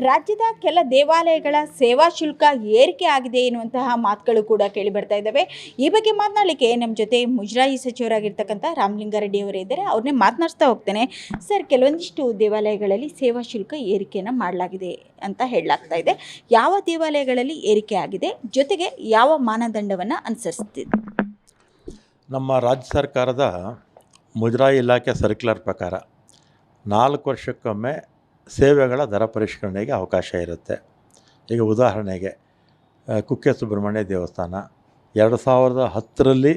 ರಾಜ್ಯದ ಕೆಲ ದೇವಾಲಯಗಳ ಸೇವಾ ಶುಲ್ಕ ಏರಿಕೆ ಆಗಿದೆ ಎನ್ನುವಂತಹ ಮಾತುಗಳು ಕೂಡ ಕೇಳಿ ಬರ್ತಾ ಇದ್ದಾವೆ. ಈ ಬಗ್ಗೆ ಮಾತನಾಡಲಿಕ್ಕೆ ನಮ್ಮ ಜೊತೆ ಮುಜರಾಯಿ ಸಚಿವರಾಗಿರ್ತಕ್ಕಂಥ ರಾಮಲಿಂಗಾರೆಡ್ಡಿ ಅವರೇ ಇದ್ದಾರೆ. ಅವ್ರನ್ನೇ ಮಾತನಾಡಿಸ್ತಾ ಹೋಗ್ತೇನೆ. ಸರ್, ಕೆಲವೊಂದಿಷ್ಟು ದೇವಾಲಯಗಳಲ್ಲಿ ಸೇವಾ ಶುಲ್ಕ ಏರಿಕೆಯನ್ನು ಮಾಡಲಾಗಿದೆ ಅಂತ ಹೇಳಲಾಗ್ತಾ ಇದೆ. ಯಾವ ದೇವಾಲಯಗಳಲ್ಲಿ ಏರಿಕೆ ಆಗಿದೆ, ಜೊತೆಗೆ ಯಾವ ಮಾನದಂಡವನ್ನು ಅನುಸರಿಸ್ತಿದೆ? ನಮ್ಮ ರಾಜ್ಯ ಸರ್ಕಾರದ ಮುಜರಾಯಿ ಇಲಾಖೆ ಸರ್ಕ್ಯುಲರ್ ಪ್ರಕಾರ 4 ವರ್ಷಕ್ಕೊಮ್ಮೆ ಸೇವೆಗಳ ದರ ಪರಿಷ್ಕರಣೆಗೆ ಅವಕಾಶ ಇರುತ್ತೆ. ಈಗ ಉದಾಹರಣೆಗೆ ಕುಕ್ಕೆ ಸುಬ್ರಹ್ಮಣ್ಯ ದೇವಸ್ಥಾನ 2010ರಲ್ಲಿ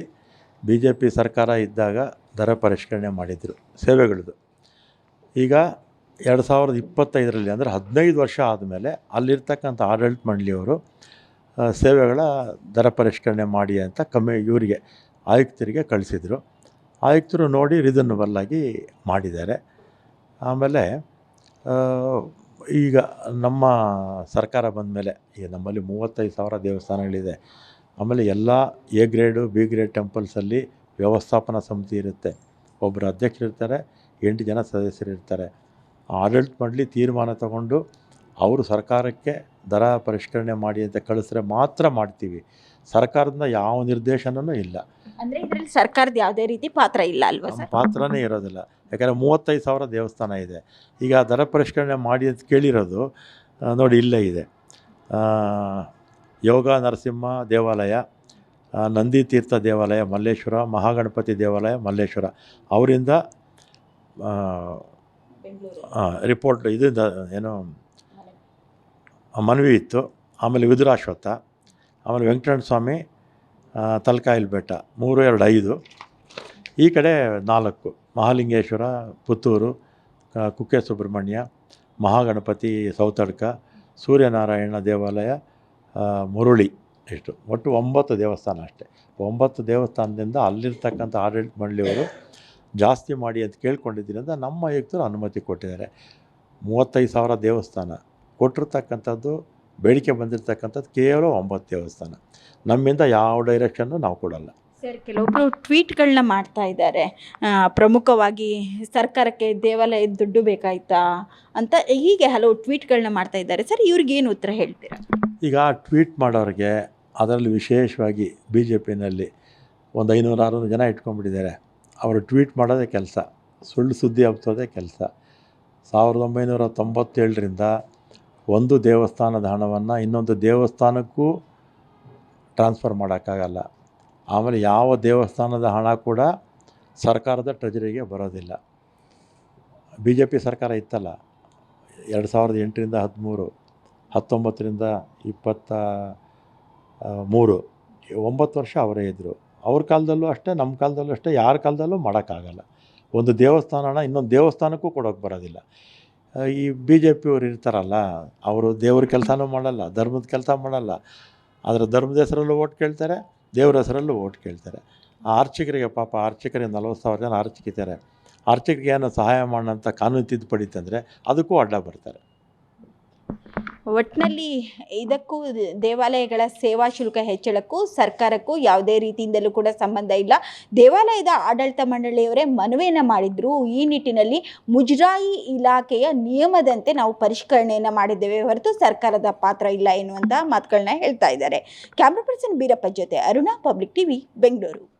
BJP ಸರ್ಕಾರ ಇದ್ದಾಗ ದರ ಪರಿಷ್ಕರಣೆ ಮಾಡಿದರು ಸೇವೆಗಳದ್ದು. ಈಗ 2025ರಲ್ಲಿ ಅಂದರೆ 15 ವರ್ಷ ಆದಮೇಲೆ ಅಲ್ಲಿರ್ತಕ್ಕಂಥ ಆಡಳಿತ ಮಂಡಳಿಯವರು ಸೇವೆಗಳ ದರ ಪರಿಷ್ಕರಣೆ ಮಾಡಿ ಅಂತ ಇವರಿಗೆ ಆಯುಕ್ತರಿಗೆ ಕಳಿಸಿದರು. ಆಯುಕ್ತರು ನೋಡಿ ರೀಸನಬಲ್ ಆಗಿ ಮಾಡಿದ್ದಾರೆ. ಆಮೇಲೆ ಈಗ ನಮ್ಮ ಸರ್ಕಾರ ಬಂದ ಮೇಲೆ ಈಗ ನಮ್ಮಲ್ಲಿ 35,000 ದೇವಸ್ಥಾನಗಳಿದೆ. ಆಮೇಲೆ ಎಲ್ಲ A ಗ್ರೇಡು B ಗ್ರೇಡ್ ಟೆಂಪಲ್ಸಲ್ಲಿ ವ್ಯವಸ್ಥಾಪನಾ ಸಮಿತಿ ಇರುತ್ತೆ. ಒಬ್ಬರು ಅಧ್ಯಕ್ಷರಿರ್ತಾರೆ, 8 ಜನ ಸದಸ್ಯರಿರ್ತಾರೆ. ಆಡಳಿತ ಮಂಡಳಿ ತೀರ್ಮಾನ ತಗೊಂಡು ಅವರು ಸರ್ಕಾರಕ್ಕೆ ದರ ಪರಿಷ್ಕರಣೆ ಮಾಡಿ ಅಂತ ಕಳಿಸಿದ್ರೆ ಮಾತ್ರ ಮಾಡ್ತೀವಿ. ಸರ್ಕಾರದಿಂದ ಯಾವ ನಿರ್ದೇಶನವೂ ಇಲ್ಲ. ಅಂದರೆ ಇದರಲ್ಲಿ ಸರ್ಕಾರದ ಯಾವುದೇ ರೀತಿ ಪಾತ್ರ ಇಲ್ಲ ಅಲ್ವಾ ಸರ್? ಪಾತ್ರನೇ ಇರೋದಿಲ್ಲ. ಯಾಕಂದರೆ 35,000 ದೇವಸ್ಥಾನ ಇದೆ. ಈಗ ದರ ಪರಿಷ್ಕರಣೆ ಮಾಡಿ ಅಂತ ಕೇಳಿರೋದು ನೋಡಿ ಇಲ್ಲೇ ಇದೆ. ಯೋಗ ನರಸಿಂಹ ದೇವಾಲಯ, ನಂದಿ ತೀರ್ಥ ದೇವಾಲಯ ಮಲ್ಲೇಶ್ವರ, ಮಹಾಗಣಪತಿ ದೇವಾಲಯ ಮಲ್ಲೇಶ್ವರ ಅವರಿಂದ ರಿಪೋರ್ಟ್ ಇದರಿಂದ ಏನು ಮನವಿ ಇತ್ತು. ಆಮೇಲೆ ವಿದುರಾಶ್ವತ್ಥ, ಆಮೇಲೆ ವೆಂಕಟರಮಣ ಸ್ವಾಮಿ ತಲಕಾಯಿಲ್ ಬೆಟ್ಟ 325, ಈ ಕಡೆ 4 ಮಹಾಲಿಂಗೇಶ್ವರ ಪುತ್ತೂರು, ಕುಕ್ಕೆ ಸುಬ್ರಹ್ಮಣ್ಯ, ಮಹಾಗಣಪತಿ ಸೌತಡ್ಕ, ಸೂರ್ಯನಾರಾಯಣ ದೇವಾಲಯ ಮುರುಳಿ, ಇಷ್ಟು ಒಟ್ಟು 9 ದೇವಸ್ಥಾನ ಅಷ್ಟೇ. 9 ದೇವಸ್ಥಾನದಿಂದ ಅಲ್ಲಿರ್ತಕ್ಕಂಥ ಆಡಳಿತ ಮಂಡಳಿಯವರು ಜಾಸ್ತಿ ಮಾಡಿ ಅಂತ ಕೇಳ್ಕೊಂಡಿದ್ದರಿಂದ ನಮ್ಮ ಆಯುಕ್ತರು ಅನುಮತಿ ಕೊಟ್ಟಿದ್ದಾರೆ. 35,000 ದೇವಸ್ಥಾನ ಕೊಟ್ಟಿರ್ತಕ್ಕಂಥದ್ದು, ಬೇಡಿಕೆ ಬಂದಿರತಕ್ಕಂಥದ್ದು ಕೇವಲ 9 ದೇವಸ್ಥಾನ. ನಮ್ಮಿಂದ ಯಾವ ಡೈರೆಕ್ಷನ್ನು ನಾವು ಕೊಡಲ್ಲ. ಸರ್, ಕೆಲವೊಬ್ಬರು ಟ್ವೀಟ್ಗಳನ್ನ ಮಾಡ್ತಾ ಇದ್ದಾರೆ. ಪ್ರಮುಖವಾಗಿ ಸರ್ಕಾರಕ್ಕೆ ದೇವಾಲಯದ ದುಡ್ಡು ಬೇಕಾಯ್ತಾ ಅಂತ ಹೀಗೆ ಹಲವು ಟ್ವೀಟ್ಗಳನ್ನ ಮಾಡ್ತಾ ಇದ್ದಾರೆ. ಸರ್, ಇವ್ರಿಗೇನು ಉತ್ತರ ಹೇಳ್ತೀರಾ? ಈಗ ಟ್ವೀಟ್ ಮಾಡೋರಿಗೆ ಅದರಲ್ಲಿ ವಿಶೇಷವಾಗಿ BJPನಲ್ಲಿ ಒಂದು 500-600 ಜನ ಇಟ್ಕೊಂಡ್ಬಿಟ್ಟಿದ್ದಾರೆ. ಅವರು ಟ್ವೀಟ್ ಮಾಡೋದೇ ಕೆಲಸ, ಸುಳ್ಳು ಸುದ್ದಿ ಹಬ್ಸೋದೇ ಕೆಲಸ. 1997ರಿಂದ ಒಂದು ದೇವಸ್ಥಾನದ ಹಣವನ್ನು ಇನ್ನೊಂದು ದೇವಸ್ಥಾನಕ್ಕೂ ಟ್ರಾನ್ಸ್ಫರ್ ಮಾಡೋಕ್ಕಾಗಲ್ಲ. ಆಮೇಲೆ ಯಾವ ದೇವಸ್ಥಾನದ ಹಣ ಕೂಡ ಸರ್ಕಾರದ ಟ್ರೆಜರಿಗೆ ಬರೋದಿಲ್ಲ. BJP ಸರ್ಕಾರ ಇತ್ತಲ್ಲ 2008ರಿಂದ 13, 19ರಿಂದ 23, 9 ವರ್ಷ ಅವರೇ ಇದ್ದರು. ಅವ್ರ ಕಾಲದಲ್ಲೂ ಅಷ್ಟೇ, ನಮ್ಮ ಕಾಲದಲ್ಲೂ ಅಷ್ಟೇ, ಯಾರ ಕಾಲದಲ್ಲೂ ಮಾಡೋಕ್ಕಾಗಲ್ಲ. ಒಂದು ದೇವಸ್ಥಾನ ಹಣ ಇನ್ನೊಂದು ದೇವಸ್ಥಾನಕ್ಕೂ ಕೊಡೋಕ್ಕೆ ಬರೋದಿಲ್ಲ. ಈ BJPಯವ್ರು ಇರ್ತಾರಲ್ಲ, ಅವರು ದೇವ್ರ ಕೆಲಸನೂ ಮಾಡಲ್ಲ, ಧರ್ಮದ ಕೆಲಸ ಮಾಡಲ್ಲ. ಆದರೆ ಧರ್ಮದ ಹೆಸರಲ್ಲೂ ಓಟ್ ಕೇಳ್ತಾರೆ, ದೇವ್ರ ಹೆಸರಲ್ಲೂ ಓಟ್ ಕೇಳ್ತಾರೆ. ಆ ಅರ್ಚಕರಿಗೆ ಪಾಪ ಅರ್ಚಕರಿಗೆ 40,000 ಜನ ಅರ್ಚಕಿದ್ದಾರೆ. ಅರ್ಚಕರಿಗೆ ಏನೋ ಸಹಾಯ ಮಾಡೋಣ ಅಂತ ಕಾನೂನು ತಿದ್ದುಪಡಿ ತಂದರೆ ಅದಕ್ಕೂ ಅಡ್ಡ ಬರ್ತಾರೆ. ಒಟ್ಟಿನಲ್ಲಿ ಇದಕ್ಕೂ ದೇವಾಲಯಗಳ ಸೇವಾ ಶುಲ್ಕ ಹೆಚ್ಚಳಕ್ಕೂ ಸರ್ಕಾರಕ್ಕೂ ಯಾವುದೇ ರೀತಿಯಿಂದಲೂ ಕೂಡ ಸಂಬಂಧ ಇಲ್ಲ. ದೇವಾಲಯದ ಆಡಳಿತ ಮಂಡಳಿಯವರೇ ಮನವಿಯನ್ನು ಮಾಡಿದ್ರು. ಈ ನಿಟ್ಟಿನಲ್ಲಿ ಮುಜರಾಯಿ ಇಲಾಖೆಯ ನಿಯಮದಂತೆ ನಾವು ಪರಿಷ್ಕರಣೆಯನ್ನು ಮಾಡಿದ್ದೇವೆ ಹೊರತು ಸರ್ಕಾರದ ಪಾತ್ರ ಇಲ್ಲ ಎನ್ನುವಂಥ ಮಾತುಗಳನ್ನ ಹೇಳ್ತಾ ಇದ್ದಾರೆ. ಕ್ಯಾಮ್ರಾ ಪರ್ಸನ್ ಬೀರಪ್ಪ ಜೊತೆ ಅರುಣಾ, ಪಬ್ಲಿಕ್ TV, ಬೆಂಗಳೂರು.